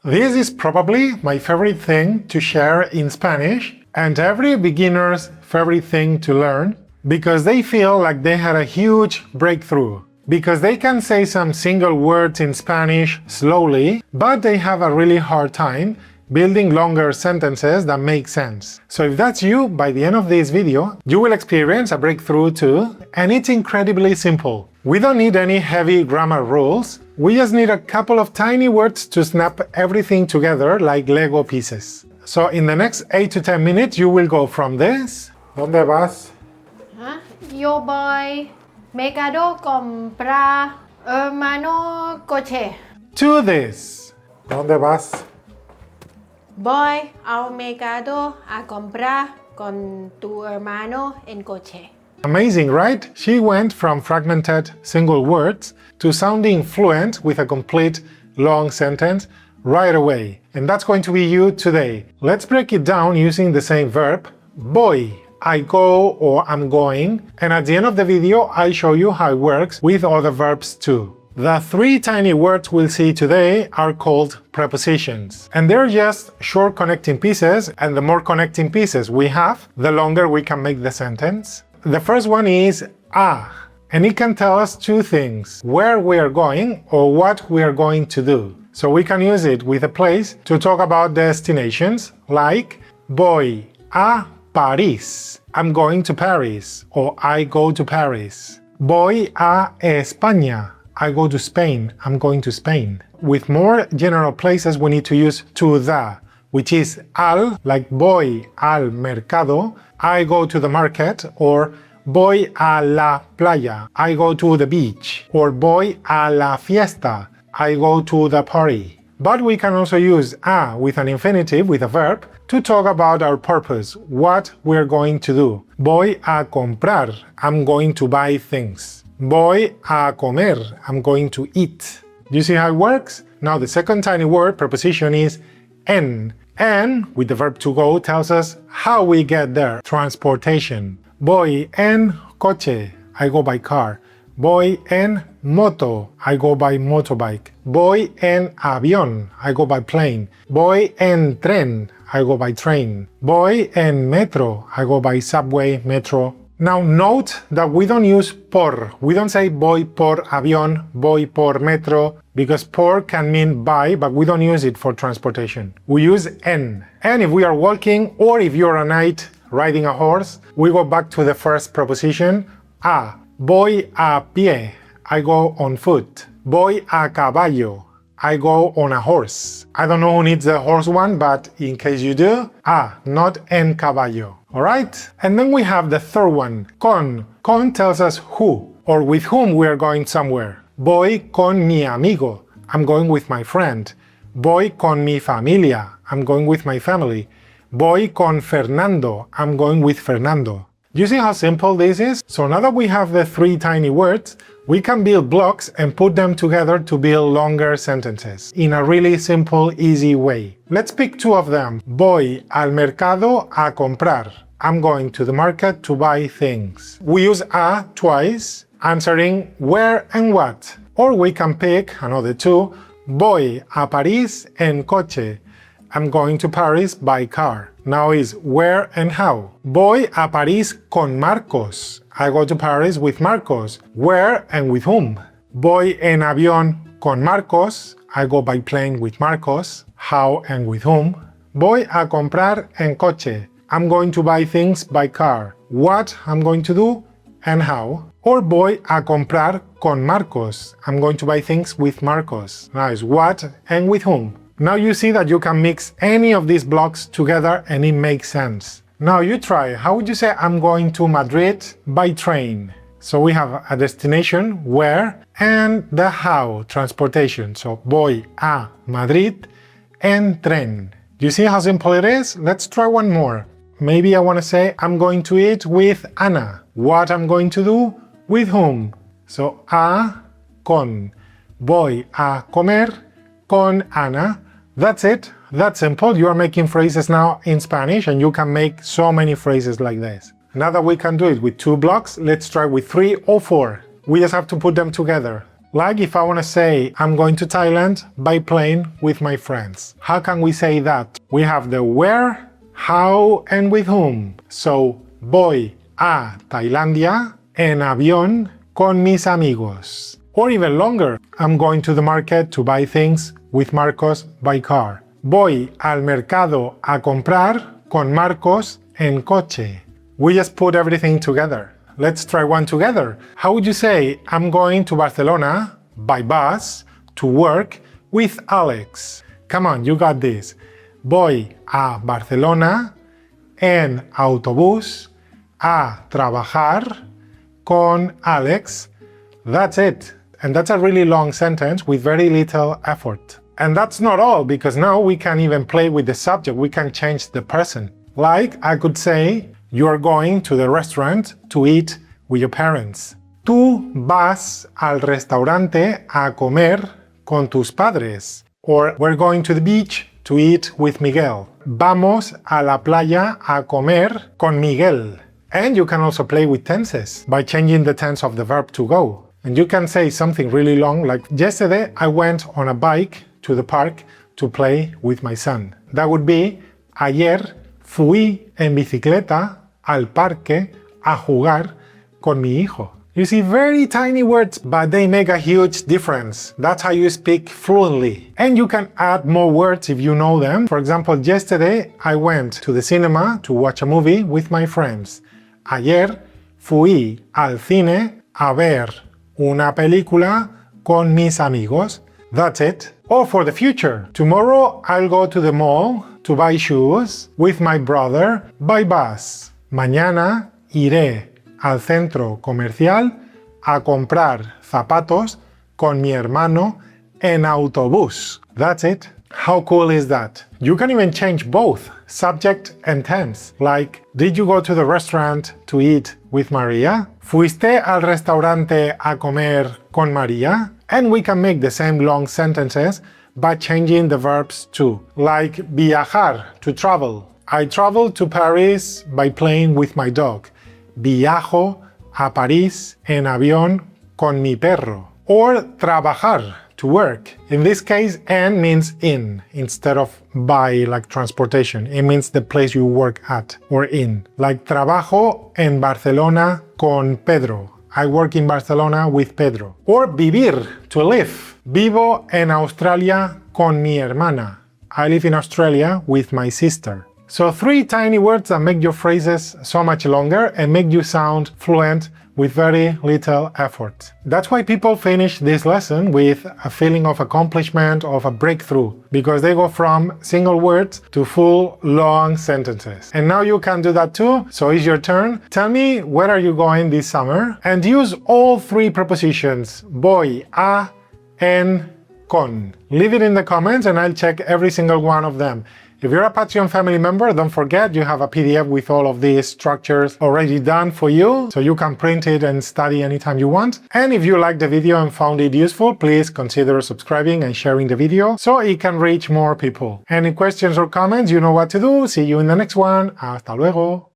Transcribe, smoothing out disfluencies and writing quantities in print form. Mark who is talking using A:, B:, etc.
A: This is probably my favorite thing to share in Spanish and every beginner's favorite thing to learn because they feel like they had a huge breakthrough. Because they can say some single words in Spanish slowly, but they have a really hard time building longer sentences that make sense. So if that's you, by the end of this video, you will experience a breakthrough too, and it's incredibly simple. We don't need any heavy grammar rules, we just need a couple of tiny words to snap everything together like Lego pieces. So in the next 8 to 10 minutes, you will go from this. ¿Dónde vas?
B: Yo voy mercado comprar hermano coche.
A: To this. ¿Dónde vas?
B: Voy al mercado a comprar con tu hermano en coche.
A: Amazing, right? She went from fragmented single words to sounding fluent with a complete long sentence right away. And that's going to be you today. Let's break it down using the same verb, voy. I go or I'm going. And at the end of the video, I'll show you how it works with other verbs too. The 3 tiny words we'll see today are called prepositions. And they're just short connecting pieces, and the more connecting pieces we have, the longer we can make the sentence. The first one is a, and it can tell us 2 things, where we are going or what we are going to do. So we can use it with a place to talk about destinations, like voy a París, I'm going to Paris, or I go to Paris. Voy a España, I go to Spain, I'm going to Spain. With more general places, we need to use to the, which is al, like voy al mercado, I go to the market, or voy a la playa, I go to the beach, or voy a la fiesta, I go to the party. But we can also use a with an infinitive, with a verb, to talk about our purpose, what we're going to do. Voy a comprar, I'm going to buy things. Voy a comer, I'm going to eat. Do you see how it works? Now the second tiny word, preposition, is en. En, with the verb to go, tells us how we get there, transportation. Voy en coche, I go by car. Voy en moto, I go by motorbike. Voy en avión, I go by plane. Voy en tren, I go by train. Voy en metro, I go by subway, metro. Now note that we don't use por. We don't say voy por avión, voy por metro, because por can mean by, but we don't use it for transportation. We use en. And if we are walking, or if you're a knight riding a horse, we go back to the first preposition, a. Voy a pie, I go on foot. Voy a caballo, I go on a horse. I don't know who needs the horse one, but in case you do, not en caballo. Alright? And then we have the third one, con. Con tells us who, or with whom we are going somewhere. Voy con mi amigo, I'm going with my friend. Voy con mi familia, I'm going with my family. Voy con Fernando, I'm going with Fernando. Do you see how simple this is? So now that we have the 3 tiny words, we can build blocks and put them together to build longer sentences in a really simple, easy way. Let's pick 2 of them. Voy al mercado a comprar. I'm going to the market to buy things. We use a twice, answering where and what. Or we can pick another 2. Voy a París en coche. I'm going to Paris by car. Now is where and how. Voy a París con Marcos. I go to Paris with Marcos. Where and with whom? Voy en avión con Marcos. I go by plane with Marcos. How and with whom? Voy a comprar en coche. I'm going to buy things by car. What I'm going to do and how. Or voy a comprar con Marcos. I'm going to buy things with Marcos. Now is what and with whom. Now you see that you can mix any of these blocks together and it makes sense. Now you try. How would you say I'm going to Madrid by train? So we have a destination, where, and the how, transportation. So voy a Madrid en tren. Do you see how simple it is? Let's try one more. Maybe I want to say I'm going to eat with Ana. What I'm going to do, with whom? So a, con. Voy a comer con Ana. That's it. That's simple. You are making phrases now in Spanish, and you can make so many phrases like this. Now that we can do it with 2 blocks, let's try with 3 or 4. We just have to put them together. Like if I want to say I'm going to Thailand by plane with my friends. How can we say that? We have the where, how, and with whom. So, voy a Tailandia en avión con mis amigos. Or even longer, I'm going to the market to buy things with Marcos by car. Voy al mercado a comprar con Marcos en coche. We just put everything together. Let's try one together. How would you say, I'm going to Barcelona by bus to work with Alex? Come on, you got this. Voy a Barcelona en autobús a trabajar con Alex. That's it. And that's a really long sentence with very little effort. And that's not all, because now we can even play with the subject. We can change the person. Like, I could say, you're going to the restaurant to eat with your parents. Tú vas al restaurante a comer con tus padres. Or we're going to the beach to eat with Miguel. Vamos a la playa a comer con Miguel. And you can also play with tenses by changing the tense of the verb to go. And you can say something really long, like yesterday I went on a bike to the park to play with my son. That would be ayer fui en bicicleta al parque a jugar con mi hijo. You see, very tiny words, but they make a huge difference. That's how you speak fluently. And you can add more words if you know them. For example, yesterday I went to the cinema to watch a movie with my friends. Ayer fui al cine a ver una película con mis amigos. That's it. Or for the future. Tomorrow I'll go to the mall to buy shoes with my brother by bus. Mañana iré al centro comercial a comprar zapatos con mi hermano en autobús. That's it. How cool is that? You can even change both subject and tense. Like, did you go to the restaurant to eat with Maria? ¿Fuiste al restaurante a comer con María? And we can make the same long sentences by changing the verbs too. Like viajar, to travel. I traveled to Paris by plane with my dog. Viajo a París en avión con mi perro. Or trabajar, to work. In this case, en means in, instead of by, like transportation. It means the place you work at, or in. Like trabajo en Barcelona con Pedro. I work in Barcelona with Pedro. Or vivir, to live. Vivo en Australia con mi hermana. I live in Australia with my sister. So 3 tiny words that make your phrases so much longer and make you sound fluent with very little effort. That's why people finish this lesson with a feeling of accomplishment, of a breakthrough, because they go from single words to full long sentences. And now you can do that too, so it's your turn. Tell me, where are you going this summer? And use all 3 prepositions, voy a, en, con. Leave it in the comments and I'll check every single one of them. If you're a Patreon family member, don't forget you have a PDF with all of these structures already done for you, so you can print it and study anytime you want. And if you liked the video and found it useful, please consider subscribing and sharing the video so it can reach more people. Any questions or comments, you know what to do. See you in the next one. Hasta luego.